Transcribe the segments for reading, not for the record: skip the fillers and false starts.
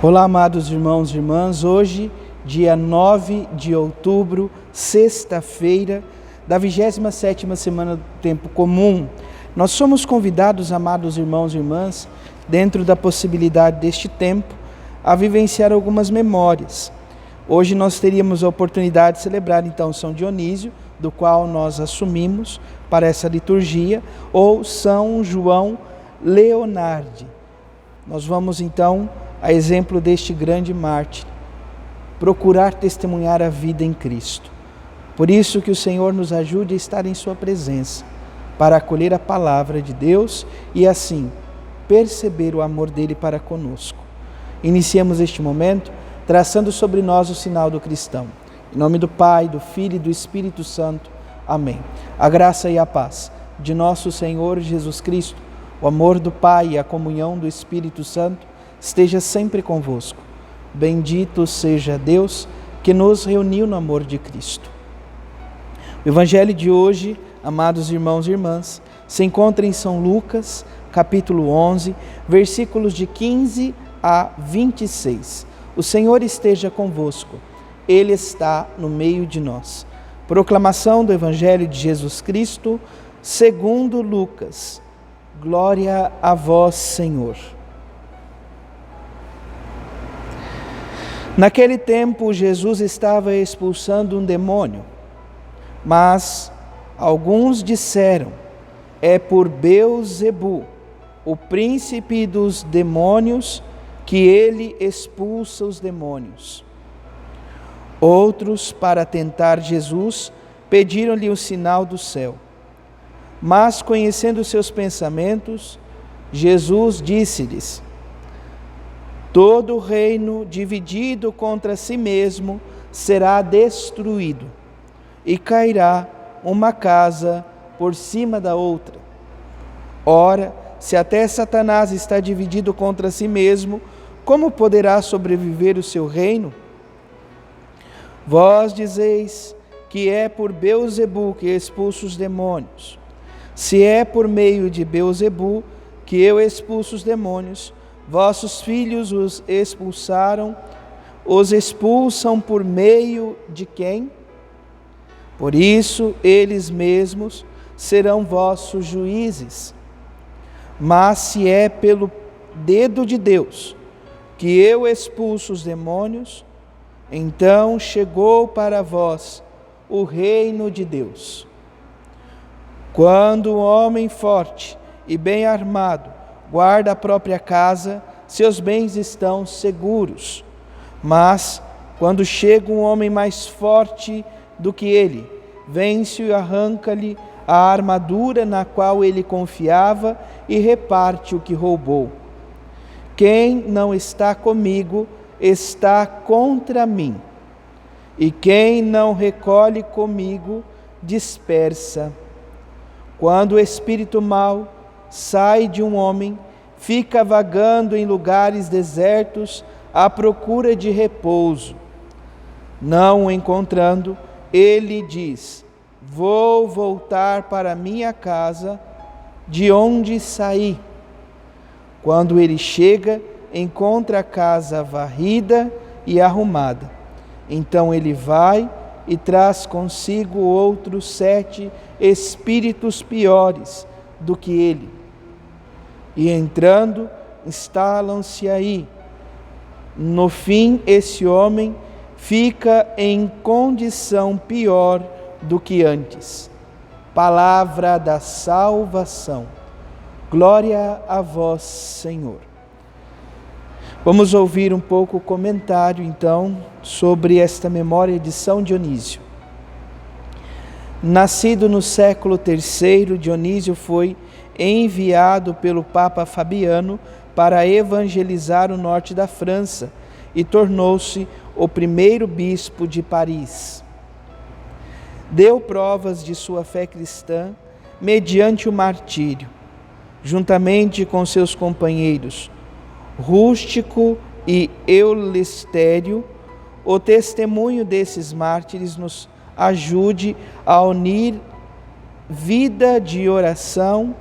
Olá, amados irmãos e irmãs. Hoje, dia 9 de outubro, sexta-feira, da 27ª semana do Tempo Comum. Nós somos convidados, amados irmãos e irmãs, dentro da possibilidade deste tempo, a vivenciar algumas memórias. Hoje nós teríamos a oportunidade de celebrar, então, São Dionísio, do qual nós assumimos para essa liturgia, ou São João Leonardi. Nós vamos, então, a exemplo deste grande mártir, procurar testemunhar a vida em Cristo. Por isso que o Senhor nos ajude a estar em sua presença, para acolher a palavra de Deus e assim perceber o amor dele para conosco. Iniciemos este momento traçando sobre nós o sinal do cristão. Em nome do Pai, do Filho e do Espírito Santo. Amém. A graça e a paz de nosso Senhor Jesus Cristo, o amor do Pai e a comunhão do Espírito Santo esteja sempre convosco. Bendito seja Deus que nos reuniu no amor de Cristo. O Evangelho de hoje, amados irmãos e irmãs, se encontra em São Lucas, capítulo 11, versículos de 15 a 26. O Senhor esteja convosco, Ele está no meio de nós. Proclamação do Evangelho de Jesus Cristo, segundo Lucas. Glória a vós, Senhor. Naquele tempo, Jesus estava expulsando um demônio, mas alguns disseram: é por Beelzebu, o príncipe dos demônios, que ele expulsa os demônios. Outros, para tentar Jesus, pediram-lhe o sinal do céu. Mas, conhecendo seus pensamentos, Jesus disse-lhes: todo reino dividido contra si mesmo será destruído, e cairá uma casa por cima da outra. Ora, se até Satanás está dividido contra si mesmo, como poderá sobreviver o seu reino? Vós dizeis que é por Beelzebu que expulso os demônios. Se é por meio de Beelzebu que eu expulso os demônios, vossos filhos os expulsam por meio de quem? Por isso, eles mesmos serão vossos juízes. Mas se é pelo dedo de Deus que eu expulso os demônios, então chegou para vós o reino de Deus. Quando um homem forte e bem armado guarda a própria casa, seus bens estão seguros. Mas, quando chega um homem mais forte do que ele, vence e arranca-lhe a armadura na qual ele confiava e reparte o que roubou. Quem não está comigo está contra mim, e quem não recolhe comigo dispersa. Quando o espírito mau sai de um homem, fica vagando em lugares desertos à procura de repouso. Não o encontrando, ele diz: vou voltar para minha casa, de onde saí. Quando ele chega, encontra a casa varrida e arrumada. Então ele vai e traz consigo outros 7 espíritos piores do que ele. E entrando, instalam-se aí. No fim, esse homem fica em condição pior do que antes. Palavra da salvação. Glória a vós, Senhor. Vamos ouvir um pouco o comentário, então, sobre esta memória de São Dionísio. Nascido no século III, Dionísio foi enviado pelo Papa Fabiano para evangelizar o norte da França e tornou-se o primeiro bispo de Paris. Deu provas de sua fé cristã mediante o martírio, juntamente com seus companheiros Rústico e Eulestério. O testemunho desses mártires nos ajude a unir vida de oração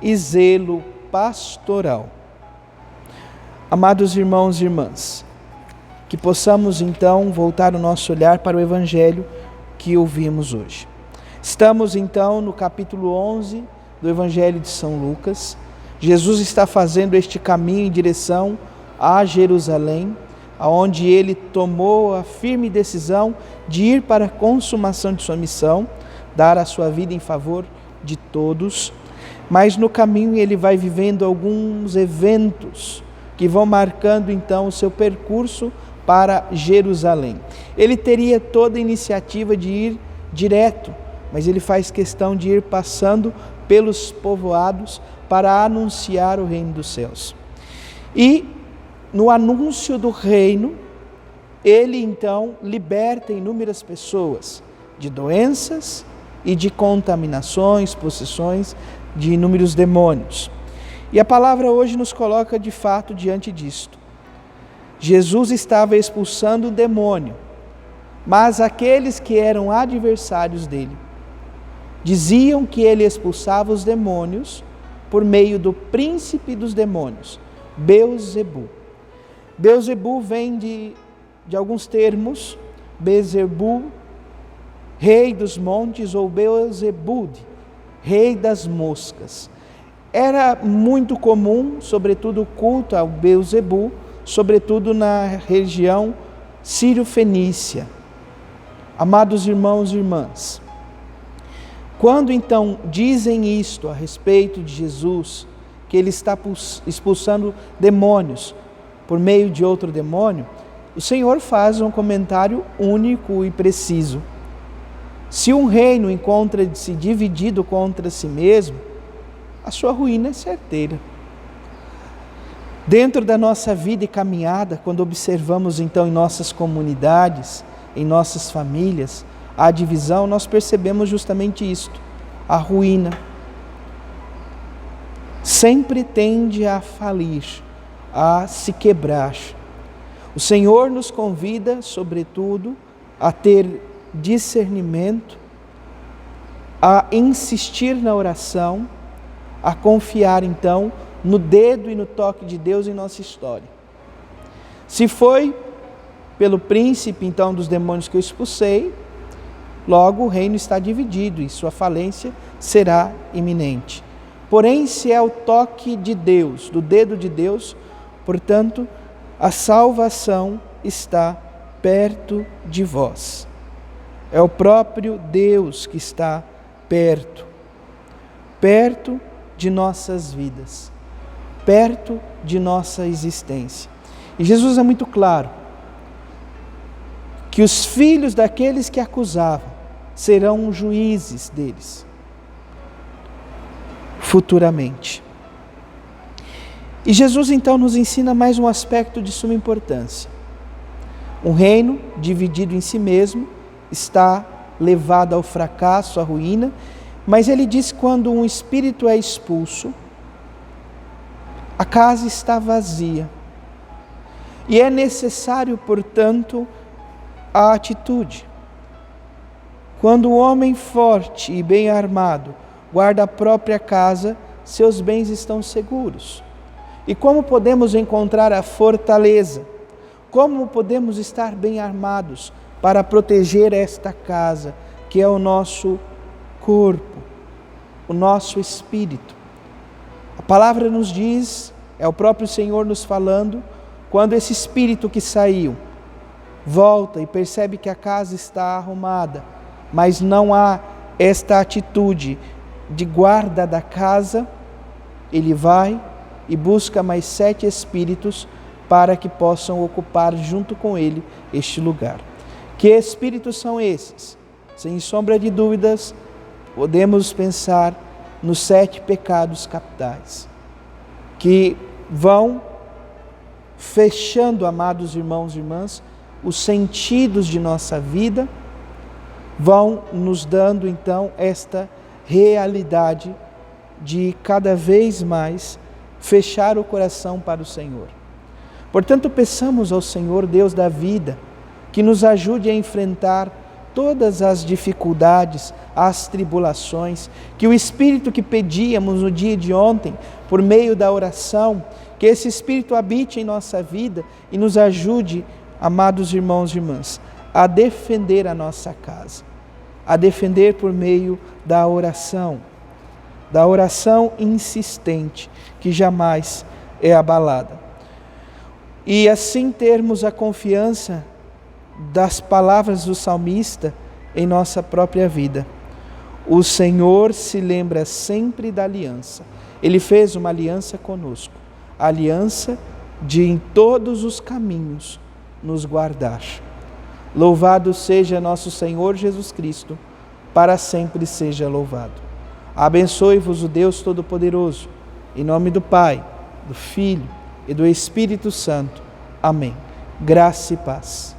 e zelo pastoral. Amados irmãos e irmãs, que possamos então voltar o nosso olhar para o Evangelho que ouvimos hoje. Estamos então no capítulo 11 do Evangelho de São Lucas. Jesus está fazendo este caminho em direção a Jerusalém, aonde ele tomou a firme decisão de ir para a consumação de sua missão, dar a sua vida em favor de todos. Mas no caminho ele vai vivendo alguns eventos que vão marcando então o seu percurso para Jerusalém. Ele teria toda a iniciativa de ir direto, mas ele faz questão de ir passando pelos povoados para anunciar o reino dos céus. E no anúncio do reino, ele então liberta inúmeras pessoas de doenças e de contaminações, possessões de inúmeros demônios. E a palavra hoje nos coloca de fato diante disto. Jesus estava expulsando o demônio, mas aqueles que eram adversários dele diziam que ele expulsava os demônios por meio do príncipe dos demônios, Beelzebu. Beelzebu vem de alguns termos, Beelzebu, rei dos montes, ou Beelzebud, rei das moscas. Era muito comum, sobretudo o culto ao Beelzebu, sobretudo na região sírio-fenícia. Amados irmãos e irmãs, quando então dizem isto a respeito de Jesus, que ele está expulsando demônios por meio de outro demônio, o Senhor faz um comentário único e preciso. Se um reino encontra-se dividido contra si mesmo, a sua ruína é certeira. Dentro da nossa vida e caminhada, quando observamos então em nossas comunidades, em nossas famílias, a divisão, nós percebemos justamente isto, a ruína. Sempre tende a falir, a se quebrar. O Senhor nos convida, sobretudo, a ter discernimento, a insistir na oração, a confiar então no dedo e no toque de Deus em nossa história. Se foi pelo príncipe então dos demônios que eu expulsei, logo o reino está dividido e sua falência será iminente. Porém, se é o toque de Deus, do dedo de Deus, portanto, a salvação está perto de vós. É o próprio Deus que está perto de nossas vidas, perto de nossa existência. E Jesus é muito claro que os filhos daqueles que acusavam serão juízes deles futuramente. E Jesus então nos ensina mais um aspecto de suma importância. Um reino dividido em si mesmo está levado ao fracasso, à ruína, mas ele diz que quando um espírito é expulso, a casa está vazia. E é necessário, portanto, a atitude. Quando o homem forte e bem armado guarda a própria casa, seus bens estão seguros. E como podemos encontrar a fortaleza? Como podemos estar bem armados para proteger esta casa, que é o nosso corpo, o nosso espírito? A palavra nos diz, é o próprio Senhor nos falando, quando esse espírito que saiu volta e percebe que a casa está arrumada, mas não há esta atitude de guarda da casa, ele vai e busca mais 7 espíritos para que possam ocupar junto com ele este lugar. Que espíritos são esses? Sem sombra de dúvidas, podemos pensar nos 7 pecados capitais, que vão fechando, amados irmãos e irmãs, os sentidos de nossa vida, vão nos dando então esta realidade de cada vez mais fechar o coração para o Senhor. Portanto, peçamos ao Senhor, Deus da vida, que nos ajude a enfrentar todas as dificuldades, as tribulações, que o Espírito que pedíamos no dia de ontem, por meio da oração, que esse Espírito habite em nossa vida e nos ajude amados irmãos e irmãs, a defender a nossa casa, a defender por meio da oração insistente, que jamais é abalada. E assim termos a confiança das palavras do salmista em nossa própria vida. O Senhor se lembra sempre da aliança. Ele fez uma aliança conosco, a aliança de em todos os caminhos nos guardar. Louvado seja nosso Senhor Jesus Cristo, para sempre seja louvado. Abençoe-vos o Deus Todo-Poderoso, em nome do Pai, do Filho e do Espírito Santo. Amém. Graça e paz.